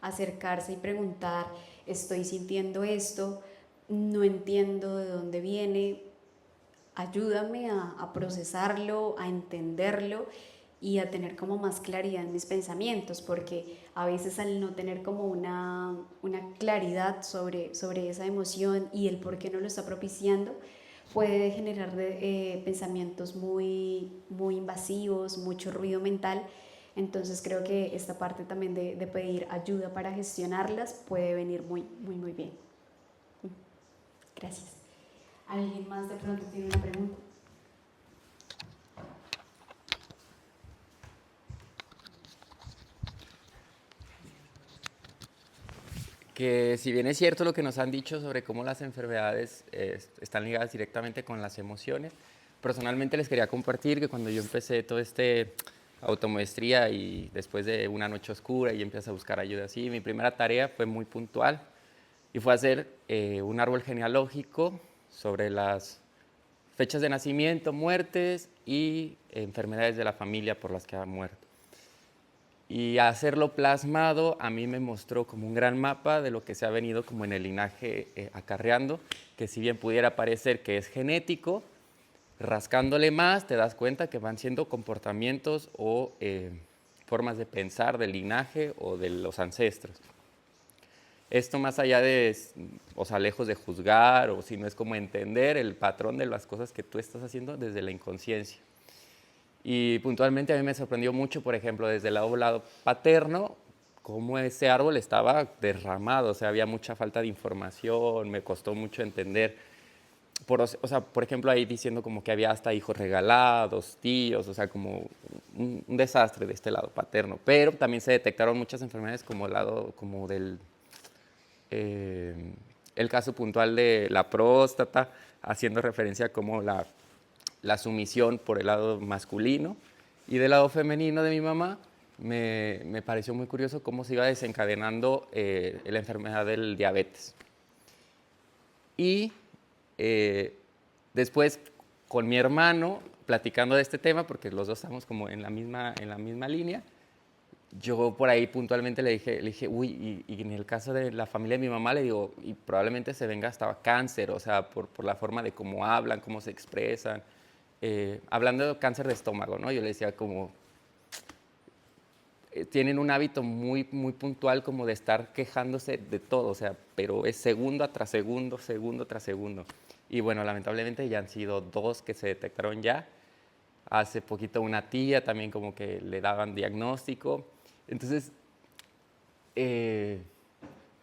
acercarse y preguntar, estoy sintiendo esto, no entiendo de dónde viene, ayúdame a procesarlo, a entenderlo y a tener como más claridad en mis pensamientos, porque a veces al no tener como una claridad sobre esa emoción y el por qué no lo está propiciando, puede generar pensamientos muy, muy invasivos, mucho ruido mental. Entonces creo que esta parte también de pedir ayuda para gestionarlas puede venir muy, muy, muy bien. Gracias. ¿Alguien más de pronto tiene una pregunta? Que si bien es cierto lo que nos han dicho sobre cómo las enfermedades están ligadas directamente con las emociones, personalmente les quería compartir que cuando yo empecé todo este automaestría y después de una noche oscura y empecé a buscar ayuda así, mi primera tarea fue muy puntual y fue hacer un árbol genealógico sobre las fechas de nacimiento, muertes y enfermedades de la familia por las que ha muerto. Y hacerlo plasmado a mí me mostró como un gran mapa de lo que se ha venido como en el linaje acarreando, que si bien pudiera parecer que es genético, rascándole más te das cuenta que van siendo comportamientos o formas de pensar del linaje o de los ancestros. Esto más allá de, o sea, lejos de juzgar o si no es como entender el patrón de las cosas que tú estás haciendo desde la inconsciencia. Y puntualmente a mí me sorprendió mucho, por ejemplo, desde el lado paterno, cómo ese árbol estaba derramado, o sea, había mucha falta de información, me costó mucho entender. O sea, por ejemplo, ahí diciendo como que había hasta hijos regalados, tíos, o sea, como un desastre de este lado paterno. Pero también se detectaron muchas enfermedades como el lado, como del, el caso puntual de la próstata, haciendo referencia como la sumisión por el lado masculino y del lado femenino de mi mamá, me pareció muy curioso cómo se iba desencadenando la enfermedad del diabetes. Y después con mi hermano, platicando de este tema, porque los dos estamos como en la misma línea, yo por ahí puntualmente le dije, uy, y en el caso de la familia de mi mamá, le digo, y probablemente se venga hasta cáncer, o sea, por la forma de cómo hablan, cómo se expresan. Hablando de cáncer de estómago, ¿no? Yo le decía como, tienen un hábito muy, muy puntual como de estar quejándose de todo, o sea, pero es segundo tras segundo, segundo tras segundo. Y bueno, lamentablemente ya han sido 2 que se detectaron ya. Hace poquito una tía también como que le daban diagnóstico. Entonces,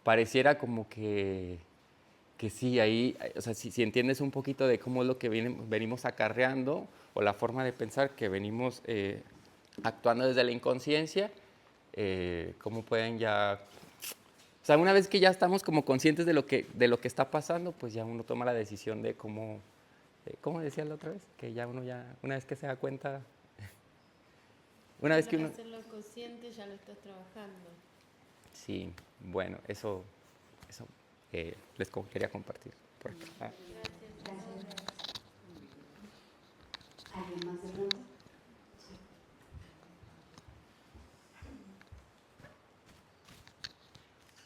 pareciera como que sí, ahí, o sea, si entiendes un poquito de cómo es lo que venimos acarreando o la forma de pensar que venimos actuando desde la inconsciencia, cómo pueden ya... O sea, una vez que ya estamos como conscientes de lo que está pasando, pues ya uno toma la decisión de cómo... ¿Cómo decía la otra vez? Que ya uno una vez que se da cuenta... Una vez que uno... hacerlo consciente, ya lo estás trabajando. Sí, bueno, eso les quería compartir. Por acá. ¿Alguien más de pronto?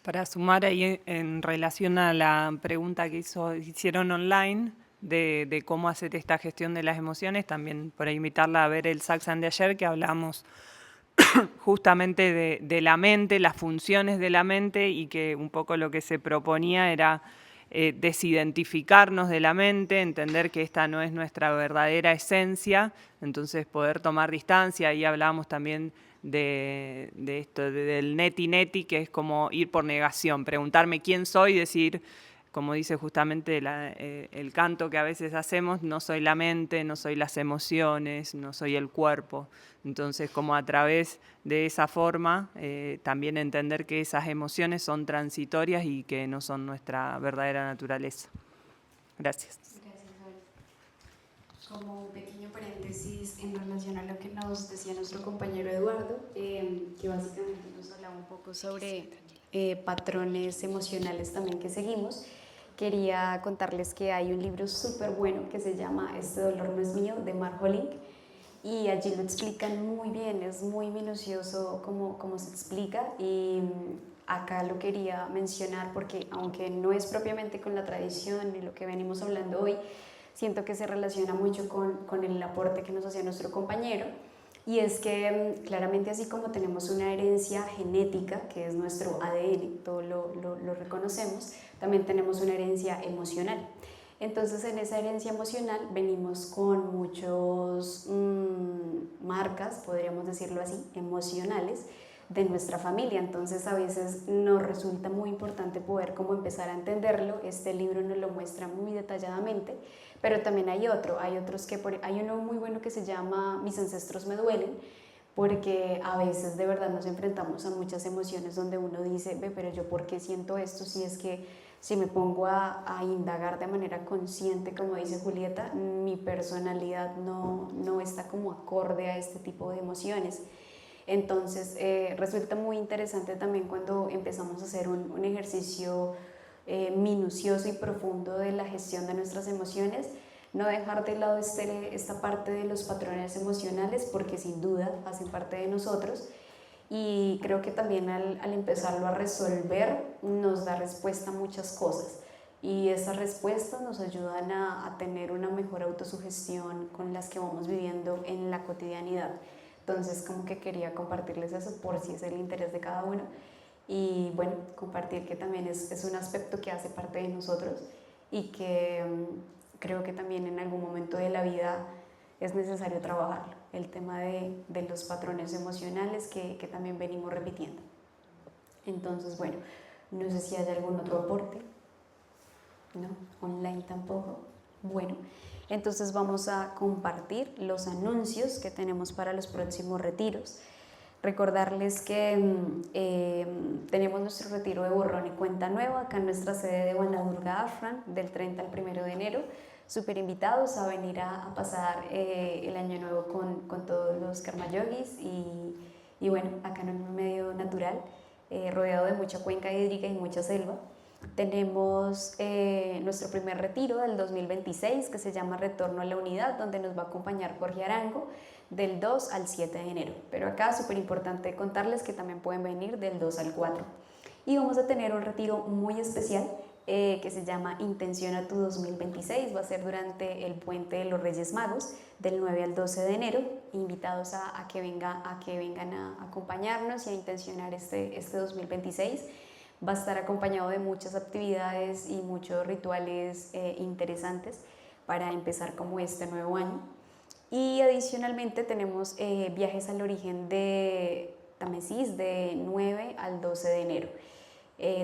Para sumar ahí en relación a la pregunta que hicieron online de cómo hacer esta gestión de las emociones, también por ahí invitarla a ver el Saxan de ayer, que hablamos justamente de la mente, las funciones de la mente, y que un poco lo que se proponía era desidentificarnos de la mente, entender que esta no es nuestra verdadera esencia, entonces poder tomar distancia. Ahí hablábamos también de esto, del neti-neti, que es como ir por negación, preguntarme quién soy, decir, como dice justamente el canto que a veces hacemos, no soy la mente, no soy las emociones, no soy el cuerpo. Entonces, como a través de esa forma, también entender que esas emociones son transitorias y que no son nuestra verdadera naturaleza. Gracias. Gracias, Sol. Como un pequeño paréntesis en relación a lo que nos decía nuestro compañero Eduardo, que básicamente nos hablaba un poco sobre patrones emocionales también que seguimos, quería contarles que hay un libro súper bueno que se llama Este dolor no es mío, de Mark Holling, y allí lo explican muy bien, es muy minucioso cómo se explica, y acá lo quería mencionar porque aunque no es propiamente con la tradición ni lo que venimos hablando hoy, siento que se relaciona mucho con el aporte que nos hacía nuestro compañero, y es que claramente así como tenemos una herencia genética, que es nuestro ADN, todo lo reconocemos, también tenemos una herencia emocional. Entonces en esa herencia emocional venimos con muchos marcas, podríamos decirlo así, emocionales de nuestra familia. Entonces a veces nos resulta muy importante poder como empezar a entenderlo. Este libro nos lo muestra muy detalladamente, pero también hay otros que hay uno muy bueno que se llama Mis ancestros me duelen, porque a veces de verdad nos enfrentamos a muchas emociones donde uno dice, ve, pero yo ¿por qué siento esto? Si es que si me pongo a indagar de manera consciente, como dice Julieta, mi personalidad no está como acorde a este tipo de emociones. Entonces resulta muy interesante también cuando empezamos a hacer un ejercicio minucioso y profundo de la gestión de nuestras emociones, no dejar de lado esta parte de los patrones emocionales, porque sin duda hacen parte de nosotros, y creo que también al empezarlo a resolver nos da respuesta a muchas cosas, y esas respuestas nos ayudan a tener una mejor autosugestión con las que vamos viviendo en la cotidianidad. Entonces como que quería compartirles eso por si es el interés de cada uno, y bueno, compartir que también es un aspecto que hace parte de nosotros y que creo que también en algún momento de la vida es necesario trabajarlo, el tema de los patrones emocionales que también venimos repitiendo. Entonces bueno, no sé si hay algún otro aporte. No, online tampoco. Bueno, entonces vamos a compartir los anuncios que tenemos para los próximos retiros. Recordarles que tenemos nuestro retiro de borrón y cuenta nueva acá en nuestra sede de Buenavista Afran del 30 al 1 de enero. Súper invitados a venir a pasar el año nuevo con todos los karma yogis y bueno, acá en un medio natural, rodeado de mucha cuenca hídrica y mucha selva. Tenemos nuestro primer retiro del 2026 que se llama Retorno a la Unidad, donde nos va a acompañar Jorge Arango del 2 al 7 de enero. Pero acá súper importante contarles que también pueden venir del 2 al 4. Y vamos a tener un retiro muy especial que se llama Intenciona tu 2026. Va a ser durante el Puente de los Reyes Magos del 9 al 12 de enero. Invitados a que vengan a acompañarnos y a intencionar este 2026. Va a estar acompañado de muchas actividades y muchos rituales interesantes para empezar como este nuevo año. Y adicionalmente tenemos viajes al origen de Támesis de 9 al 12 de enero.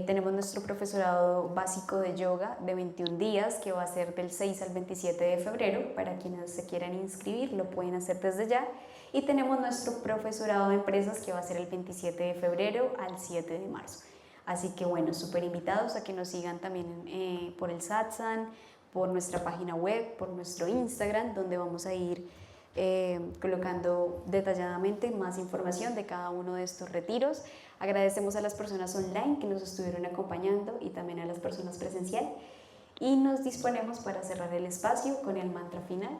Tenemos nuestro profesorado básico de yoga de 21 días que va a ser del 6 al 27 de febrero. Para quienes se quieran inscribir lo pueden hacer desde ya. Y tenemos nuestro profesorado de empresas que va a ser el 27 de febrero al 7 de marzo. Así que bueno, súper invitados a que nos sigan también por el satsang, por nuestra página web, por nuestro Instagram, donde vamos a ir colocando detalladamente más información de cada uno de estos retiros. Agradecemos a las personas online que nos estuvieron acompañando y también a las personas presencial. Y nos disponemos para cerrar el espacio con el mantra final.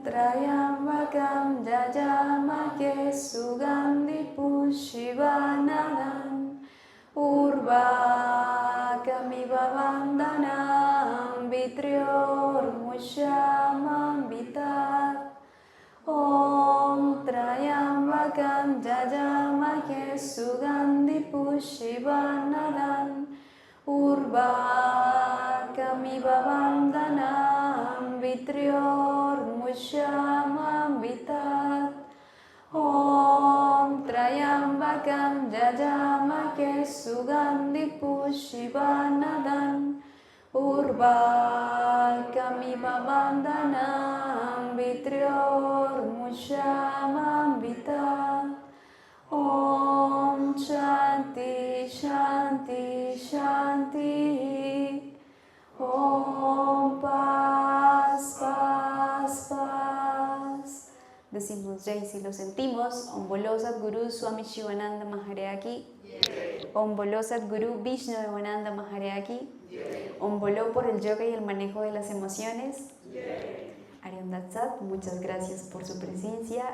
Trayambakam jajamake sugandhi pushivanadan urvakamiva vandanam vitriormushamam vitat. Om Trayambakam jajamake sugandhi pushivanadan urvakamiva vandanam vitriormushamam vitat. Om Trayambakam jajamake sugandhi pushivanadan urvakamiva vandanam vitriormushamam vitat. Om Shanti Shanti Shanti. Om Paz Paz Paz. Decimos Jai si lo sentimos. Om Bolo Sadguru Swami Shivananda Maharaj Ki. Om Bolo Sadguru Vishnu Devananda Maharaj Ki. Om Bolo por el yoga y el manejo de las emociones. Arion Datsat, muchas gracias por su presencia.